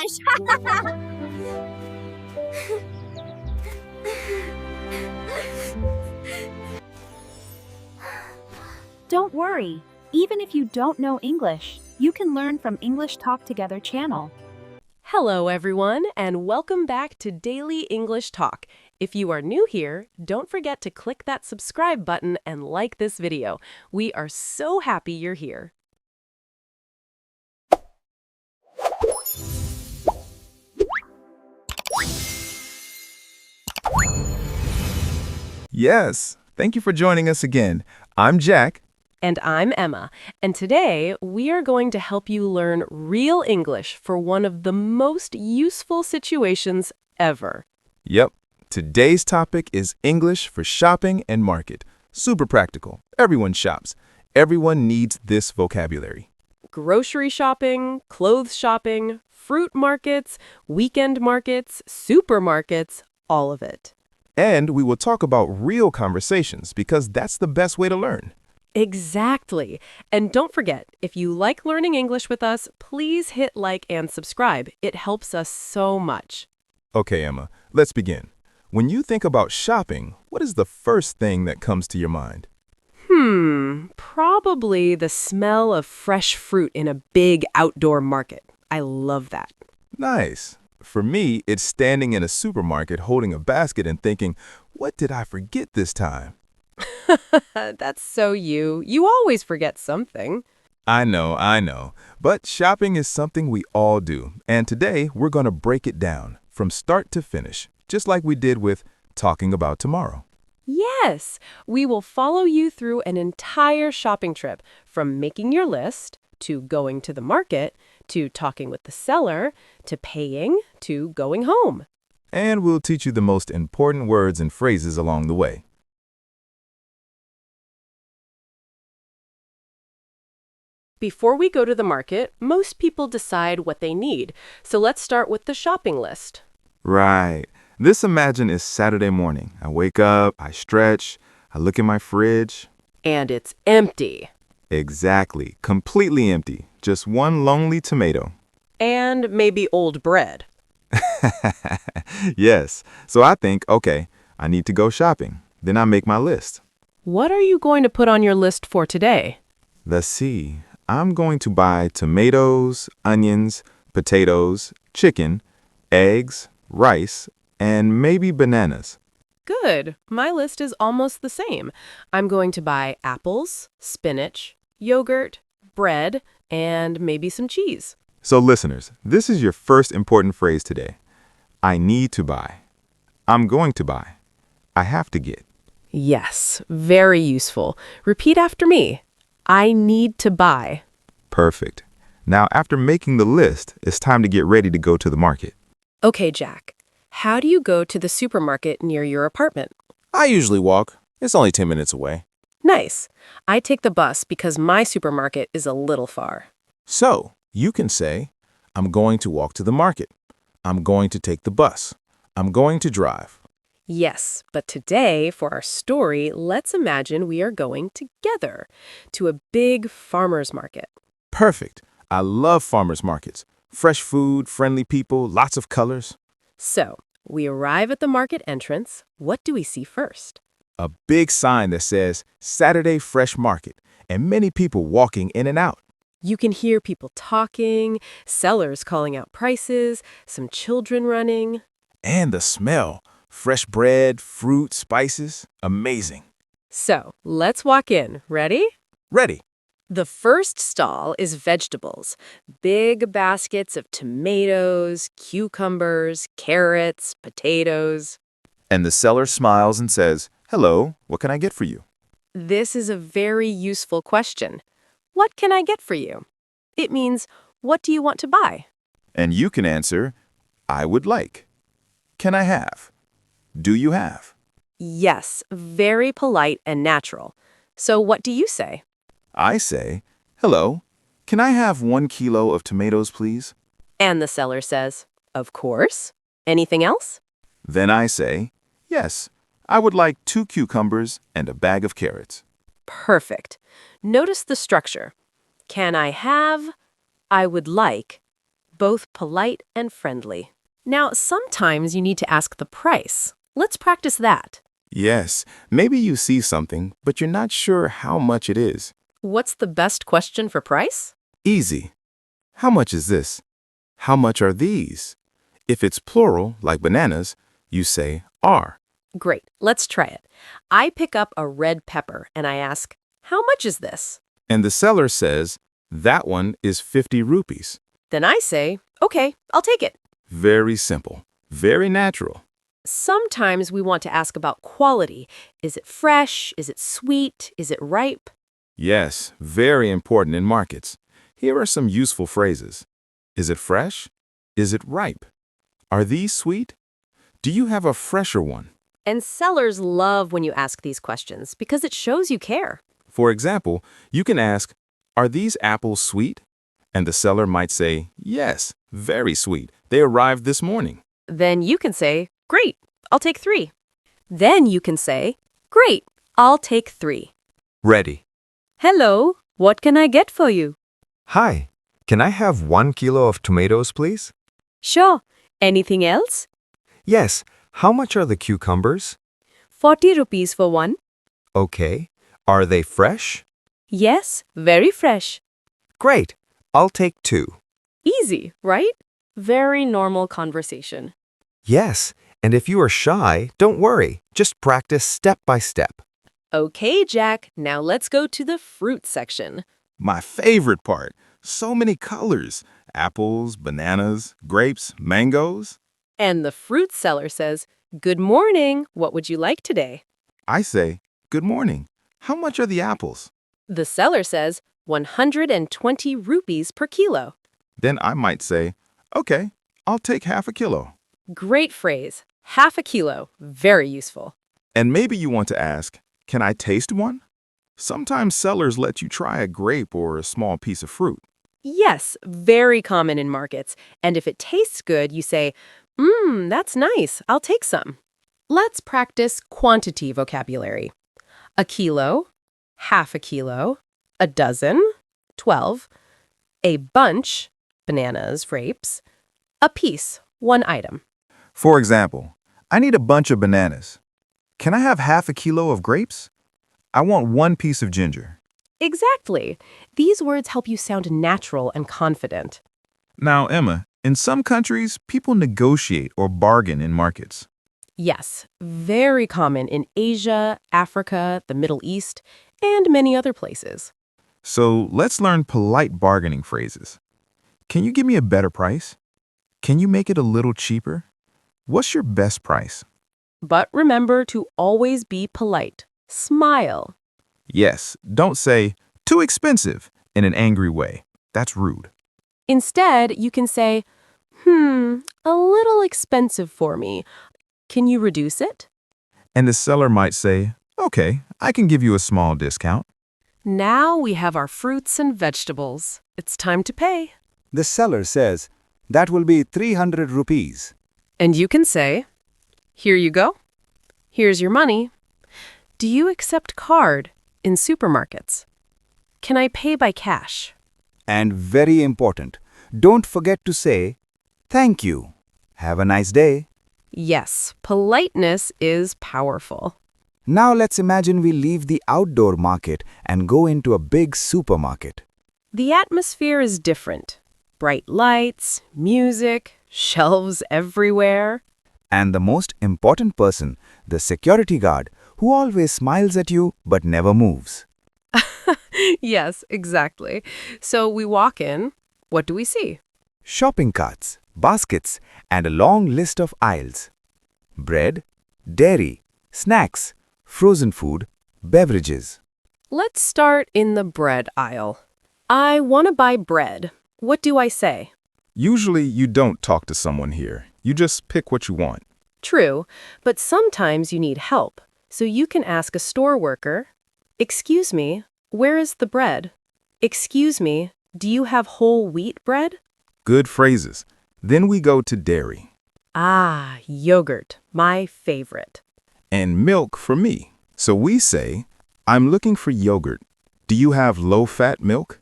English! Don't worry, even if you don't know English, you can learn from English Talk Together channel. Hello, everyone, and welcome back to Daily English Talk. If you are new here, don't forget to click that subscribe button and like this video. We are so happy you're here. Yes, thank you for joining us again. I'm Jack. And I'm Emma, and today we are going to help you learn real English for one of the most useful situations ever. Yep, today's topic is English for shopping and market. Super practical. Everyone shops. Everyone needs this vocabulary. Grocery shopping, clothes shopping, fruit markets, weekend markets, supermarkets, all of it. And we will talk about real conversations because that's the best way to learn. Exactly. And don't forget, if you like learning English with us, please hit like and subscribe. It helps us so much. Okay, Emma, let's begin. When you think about shopping, what is the first thing that comes to your mind? Probably the smell of fresh fruit in a big outdoor market. I love that. Nice. For me, it's standing in a supermarket holding a basket and thinking, what did I forget this time? That's so you. You always forget something. I know. But shopping is something we all do. And today, we're going to break it down from start to finish, just like we did with talking about tomorrow. Yes, we will follow you through an entire shopping trip, from making your list, to going to the market, to talking with the seller, to paying, to going home. And we'll teach you the most important words and phrases along the way. Before we go to the market, most people decide what they need. So let's start with the shopping list. Right. This imagine is Saturday morning. I wake up, I stretch, I look in my fridge. And it's empty. Exactly. Completely empty. Just one lonely tomato. And maybe old bread. Yes. So I think, okay, I need to go shopping. Then I make my list. What are you going to put on your list for today? Let's see. I'm going to buy tomatoes, onions, potatoes, chicken, eggs, rice, and maybe bananas. Good. My list is almost the same. I'm going to buy apples, spinach, yogurt, bread, and maybe some cheese. So listeners, this is your first important phrase today. I need to buy. I'm going to buy. I have to get. Yes, very useful. Repeat after me. I need to buy. Perfect. Now, after making the list, it's time to get ready to go to the market. Okay, Jack. How do you go to the supermarket near your apartment? I usually walk. It's only 10 minutes away. Nice. I take the bus because my supermarket is a little far. So, you can say, I'm going to walk to the market. I'm going to take the bus. I'm going to drive. Yes, but today, for our story, let's imagine we are going together to a big farmer's market. Perfect. I love farmers markets. Fresh food, friendly people, lots of colors. So, we arrive at the market entrance. What do we see first? A big sign that says Saturday Fresh Market and many people walking in and out. You can hear people talking, sellers calling out prices, some children running. And the smell. Fresh bread, fruit, spices. Amazing. So, let's walk in. Ready? Ready. The first stall is vegetables. Big baskets of tomatoes, cucumbers, carrots, potatoes. And the seller smiles and says, hello, what can I get for you? This is a very useful question. What can I get for you? It means, what do you want to buy? And you can answer, I would like. Can I have? Do you have? Yes, very polite and natural. So what do you say? I say, hello, can I have 1 kilo of tomatoes, please? And the seller says, of course. Anything else? Then I say, yes, I would like 2 cucumbers and a bag of carrots. Perfect. Notice the structure. Can I have? I would like. both polite and friendly. Now, sometimes you need to ask the price. Let's practice that. Yes, maybe you see something, but you're not sure how much it is. What's the best question for price? Easy. How much is this? How much are these? If it's plural, like bananas, you say are. Great, let's try it. I pick up a red pepper and I ask, how much is this? And the seller says, that one is 50 rupees. Then I say, okay, I'll take it. Very simple. Very natural. Sometimes we want to ask about quality. Is it fresh? Is it sweet? Is it ripe? Yes, very important in markets. Here are some useful phrases. Is it fresh? Is it ripe? Are these sweet? Do you have a fresher one? And sellers love when you ask these questions because it shows you care. For example, you can ask, are these apples sweet? And the seller might say, yes, very sweet. They arrived this morning. Then you can say, great, I'll take 3. Then you can say, great, I'll take 3. Ready. Hello, what can I get for you? Hi, can I have 1 kilo of tomatoes, please? Sure. Anything else? Yes, how much are the cucumbers? 40 rupees for one. Okay. Are they fresh? Yes, very fresh. Great, I'll take 2. Easy, right? Very normal conversation. Yes, and if you are shy, don't worry. Just practice step by step. Okay, Jack, now let's go to the fruit section. My favorite part. So many colors. Apples, bananas, grapes, mangoes. And the fruit seller says, good morning, what would you like today? I say, good morning. How much are the apples? The seller says, 120 rupees per kilo. Then I might say, okay, I'll take half a kilo. Great phrase. Half a kilo. Very useful. And maybe you want to ask, can I taste one? Sometimes sellers let you try a grape or a small piece of fruit. Yes, very common in markets. And if it tastes good, you say, that's nice. I'll take some. Let's practice quantity vocabulary. A kilo, half a kilo, a dozen, 12, a bunch, bananas, grapes, a piece, 1 item. For example, I need a bunch of bananas. Can I have half a kilo of grapes? I want 1 piece of ginger. Exactly. These words help you sound natural and confident. Now, Emma, in some countries, people negotiate or bargain in markets. Yes, very common in Asia, Africa, the Middle East, and many other places. So let's learn polite bargaining phrases. Can you give me a better price? Can you make it a little cheaper? What's your best price? But remember to always be polite. Smile. Yes, don't say, too expensive, in an angry way. That's rude. Instead, you can say, a little expensive for me. Can you reduce it? And the seller might say, okay, I can give you a small discount. Now we have our fruits and vegetables. It's time to pay. The seller says, that will be 300 rupees. And you can say, here you go. Here's your money. Do you accept card in supermarkets? Can I pay by cash? And very important, don't forget to say, thank you. Have a nice day. Yes, politeness is powerful. Now let's imagine we leave the outdoor market and go into a big supermarket. The atmosphere is different. Bright lights, music, shelves everywhere. And the most important person, the security guard, who always smiles at you but never moves. Yes, exactly. So we walk in. What do we see? Shopping carts, baskets, and a long list of aisles. Bread, dairy, snacks, frozen food, beverages. Let's start in the bread aisle. I want to buy bread. What do I say? Usually you don't talk to someone here. You just pick what you want. True, but sometimes you need help. So you can ask a store worker, excuse me, where is the bread? Excuse me, do you have whole wheat bread? Good phrases. Then we go to dairy. Ah, yogurt, my favorite. And milk for me. So we say, I'm looking for yogurt. Do you have low-fat milk?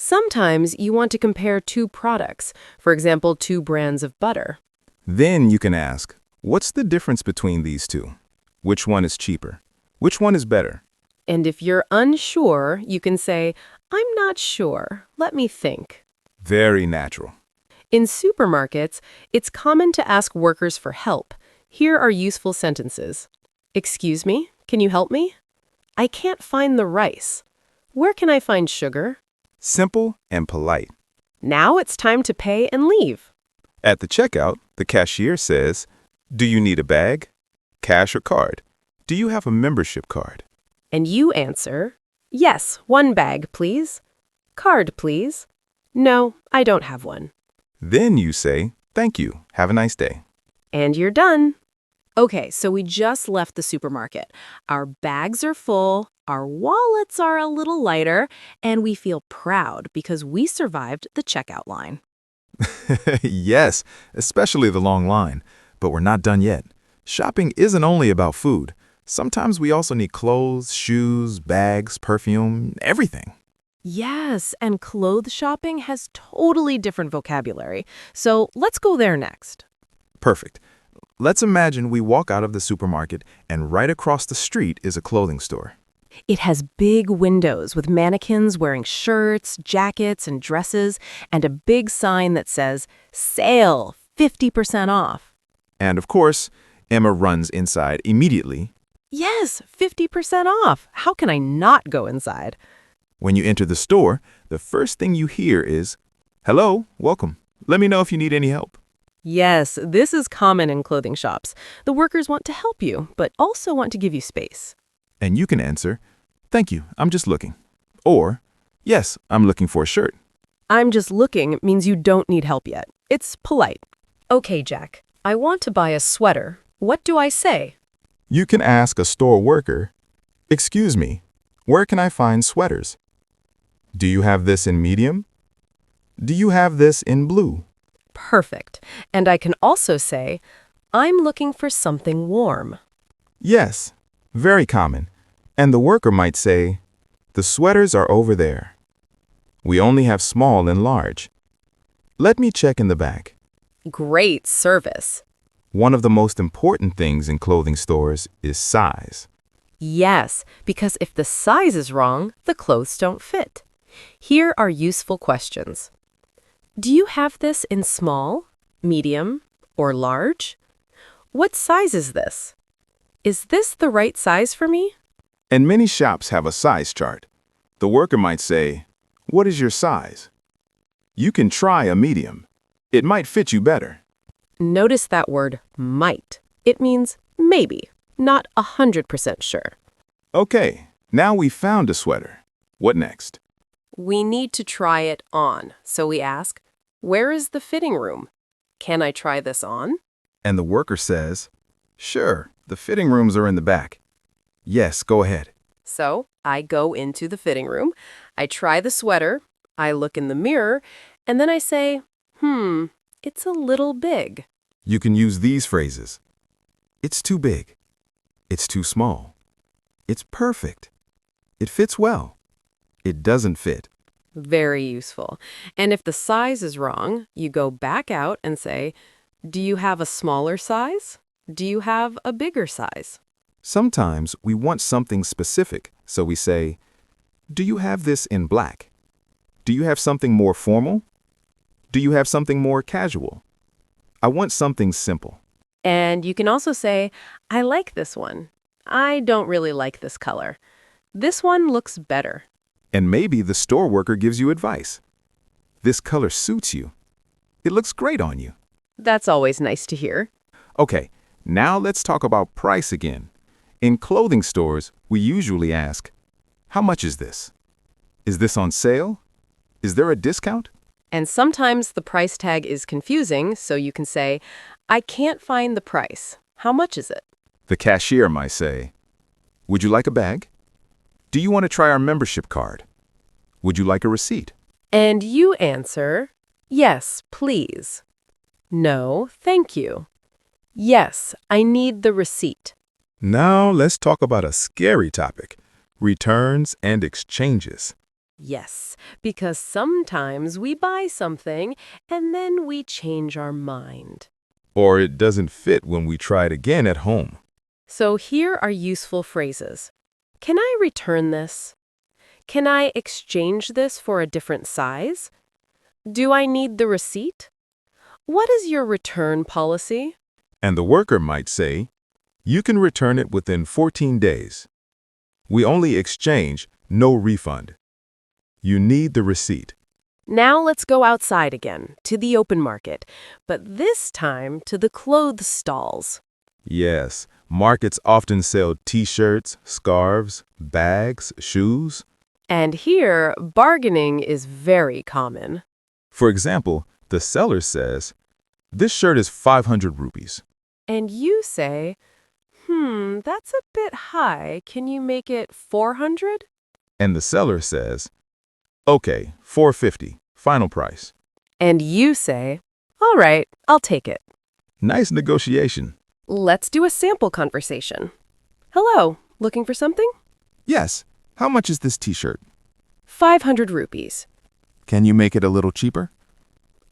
Sometimes you want to compare two products, for example, two brands of butter. Then you can ask, what's the difference between these two? Which one is cheaper? Which one is better? And if you're unsure, you can say, I'm not sure. Let me think. Very natural. In supermarkets, it's common to ask workers for help. Here are useful sentences. Excuse me, can you help me? I can't find the rice. Where can I find sugar? Simple and polite. Now it's time to pay and leave. At the checkout, the cashier says, do you need a bag? Cash or card? Do you have a membership card? And you answer, yes, one bag, please. Card, please. No, I don't have one. Then you say, thank you. Have a nice day. And you're done. Okay, so we just left the supermarket. Our bags are full, our wallets are a little lighter, and we feel proud because we survived the checkout line. Yes, especially the long line. But we're not done yet. Shopping isn't only about food. Sometimes we also need clothes, shoes, bags, perfume, everything. Yes, and clothes shopping has totally different vocabulary. So let's go there next. Perfect. Let's imagine we walk out of the supermarket and right across the street is a clothing store. It has big windows with mannequins wearing shirts, jackets, and dresses, and a big sign that says, Sale, 50% off. And of course, Emma runs inside immediately. Yes, 50% off. How can I not go inside? When you enter the store, the first thing you hear is, hello, welcome. Let me know if you need any help. Yes, this is common in clothing shops. The workers want to help you, but also want to give you space. And you can answer, thank you, I'm just looking. Or, yes, I'm looking for a shirt. I'm just looking means you don't need help yet. It's polite. Okay, Jack, I want to buy a sweater. What do I say? You can ask a store worker, excuse me, where can I find sweaters? Do you have this in medium? Do you have this in blue? Perfect. And I can also say, I'm looking for something warm. Yes, very common. And the worker might say, the sweaters are over there. We only have small and large. Let me check in the back. Great service. One of the most important things in clothing stores is size. Yes, because if the size is wrong, the clothes don't fit. Here are useful questions. Do you have this in small, medium, or large? What size is this? Is this the right size for me? And many shops have a size chart. The worker might say, what is your size? You can try a medium. It might fit you better. Notice that word might. It means maybe, not 100% sure. Okay, now we found a sweater. What next? We need to try it on, so we ask, where is the fitting room? Can I try this on? And the worker says, sure, the fitting rooms are in the back. Yes, go ahead. So I go into the fitting room, I try the sweater, I look in the mirror, and then I say, it's a little big. You can use these phrases. It's too big. It's too small. It's perfect. It fits well. It doesn't fit. Very useful. And if the size is wrong, you go back out and say, do you have a smaller size? Do you have a bigger size? Sometimes we want something specific, so we say, do you have this in black? Do you have something more formal? Do you have something more casual? I want something simple. And you can also say, I like this one. I don't really like this color. This one looks better. And maybe the store worker gives you advice. This color suits you. It looks great on you. That's always nice to hear. Okay, now let's talk about price again. In clothing stores, we usually ask, how much is this? Is this on sale? Is there a discount? And sometimes the price tag is confusing, so you can say, I can't find the price. How much is it? The cashier might say, would you like a bag? Do you want to try our membership card? Would you like a receipt? And you answer, yes, please. No, thank you. Yes, I need the receipt. Now let's talk about a scary topic, returns and exchanges. Yes, because sometimes we buy something and then we change our mind. Or it doesn't fit when we try it again at home. So here are useful phrases. Can I return this? Can I exchange this for a different size? Do I need the receipt? What is your return policy? And the worker might say, you can return it within 14 days. We only exchange, no refund. You need the receipt. Now let's go outside again, to the open market, but this time to the clothes stalls. Yes, markets often sell t-shirts, scarves, bags, shoes. And here, bargaining is very common. For example, the seller says, this shirt is 500 rupees. And you say, that's a bit high. Can you make it 400? And the seller says, okay, 450, final price. And you say, all right, I'll take it. Nice negotiation. Let's do a sample conversation. Hello, looking for something? Yes, how much is this t-shirt? 500 rupees. Can you make it a little cheaper?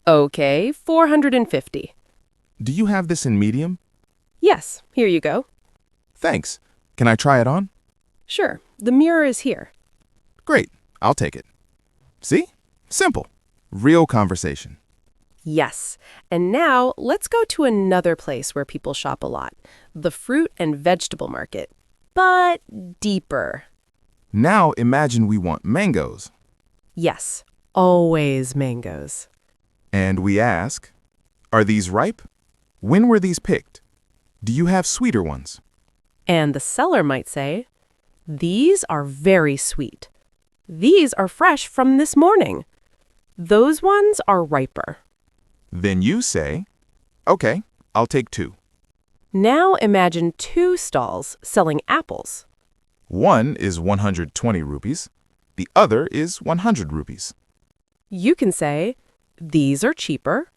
Okay, 450. Do you have this in medium? Yes, here you go. Thanks. Can I try it on? Sure, the mirror is here. Great, I'll take it. See? Simple. Real conversation. Yes, and now let's go to another place where people shop a lot, the fruit and vegetable market, but deeper. Now imagine we want mangoes. Yes, always mangoes. And we ask, are these ripe? When were these picked? Do you have sweeter ones? And the seller might say, these are very sweet. These are fresh from this morning. Those ones are riper. Then you say, okay, I'll take 2. Now imagine 2 stalls selling apples. One is 120 rupees. The other is 100 rupees. You can say, these are cheaper.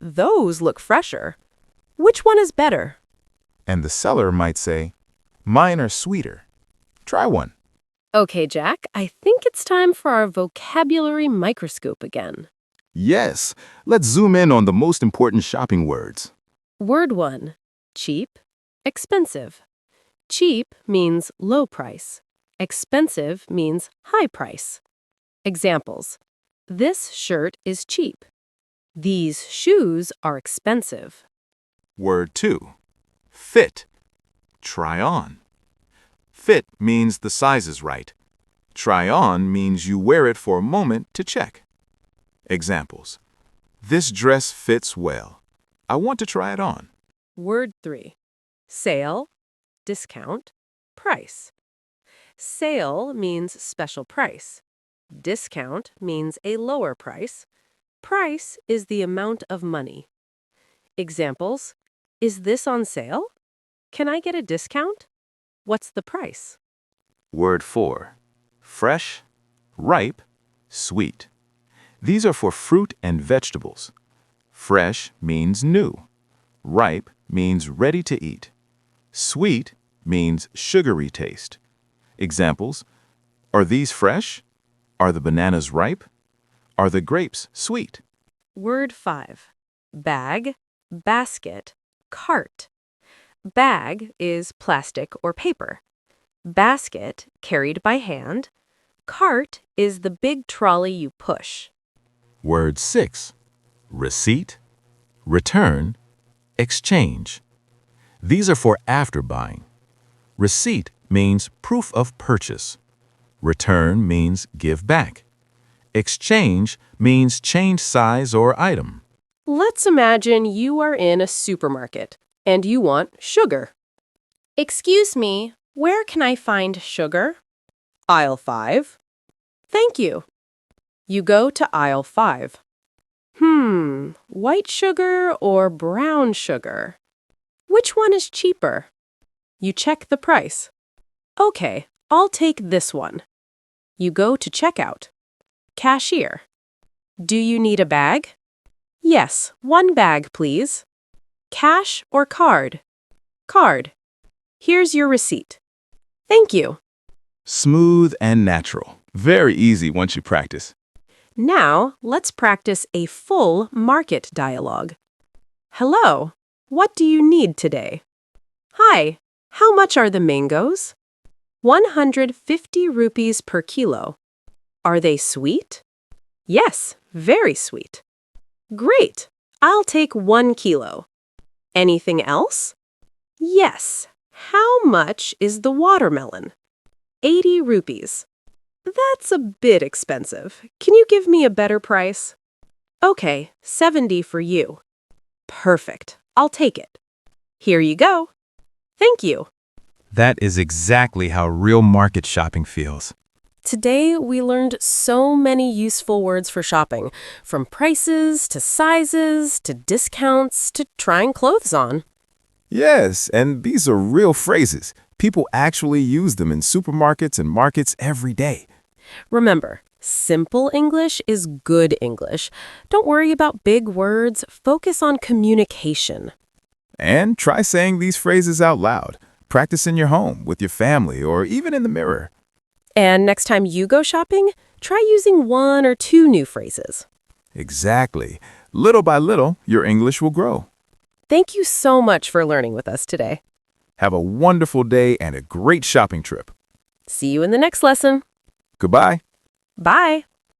Those look fresher. Which one is better? And the seller might say, mine are sweeter. Try one. Okay, Jack, I think it's time for our vocabulary microscope again. Yes, let's zoom in on the most important shopping words. Word 1, cheap, expensive. Cheap means low price. Expensive means high price. Examples. This shirt is cheap. These shoes are expensive. Word 2, fit. Try on. Fit means the size is right. Try on means you wear it for a moment to check. Examples. This dress fits well. I want to try it on. Word 3, sale, discount, price. Sale means special price. Discount means a lower price. Price is the amount of money. Examples. Is this on sale? Can I get a discount? What's the price? Word 4, fresh, ripe, sweet. These are for fruit and vegetables. Fresh means new. Ripe means ready to eat. Sweet means sugary taste. Examples. Are these fresh? Are the bananas ripe? Are the grapes sweet? Word 5, bag, basket, cart. Bag is plastic or paper. Basket, carried by hand. Cart is the big trolley you push. Word 6, receipt, return, exchange. These are for after buying. Receipt means proof of purchase. Return means give back. Exchange means change size or item. Let's imagine you are in a supermarket and you want sugar. Excuse me, where can I find sugar? Aisle 5. Thank you. You go to aisle 5. White sugar or brown sugar? Which one is cheaper? You check the price. Okay, I'll take this one. You go to checkout. Cashier. Do you need a bag? Yes, 1 bag, please. Cash or card? Card. Here's your receipt. Thank you. Smooth and natural. Very easy once you practice. Now, let's practice a full market dialogue. Hello, what do you need today? Hi, how much are the mangoes? 150 rupees per kilo. Are they sweet? Yes, very sweet. Great, I'll take 1 kilo. Anything else? Yes. How much is the watermelon? 80 rupees. That's a bit expensive. Can you give me a better price? Okay, 70 for you. Perfect. I'll take it. Here you go. Thank you. That is exactly how real market shopping feels. Today, we learned so many useful words for shopping, from prices to sizes to discounts to trying clothes on. Yes, and these are real phrases. People actually use them in supermarkets and markets every day. Remember, simple English is good English. Don't worry about big words. Focus on communication. And try saying these phrases out loud. Practice in your home, with your family, or even in the mirror. And next time you go shopping, try using 1 or 2 new phrases. Exactly. Little by little, your English will grow. Thank you so much for learning with us today. Have a wonderful day and a great shopping trip. See you in the next lesson. Goodbye. Bye.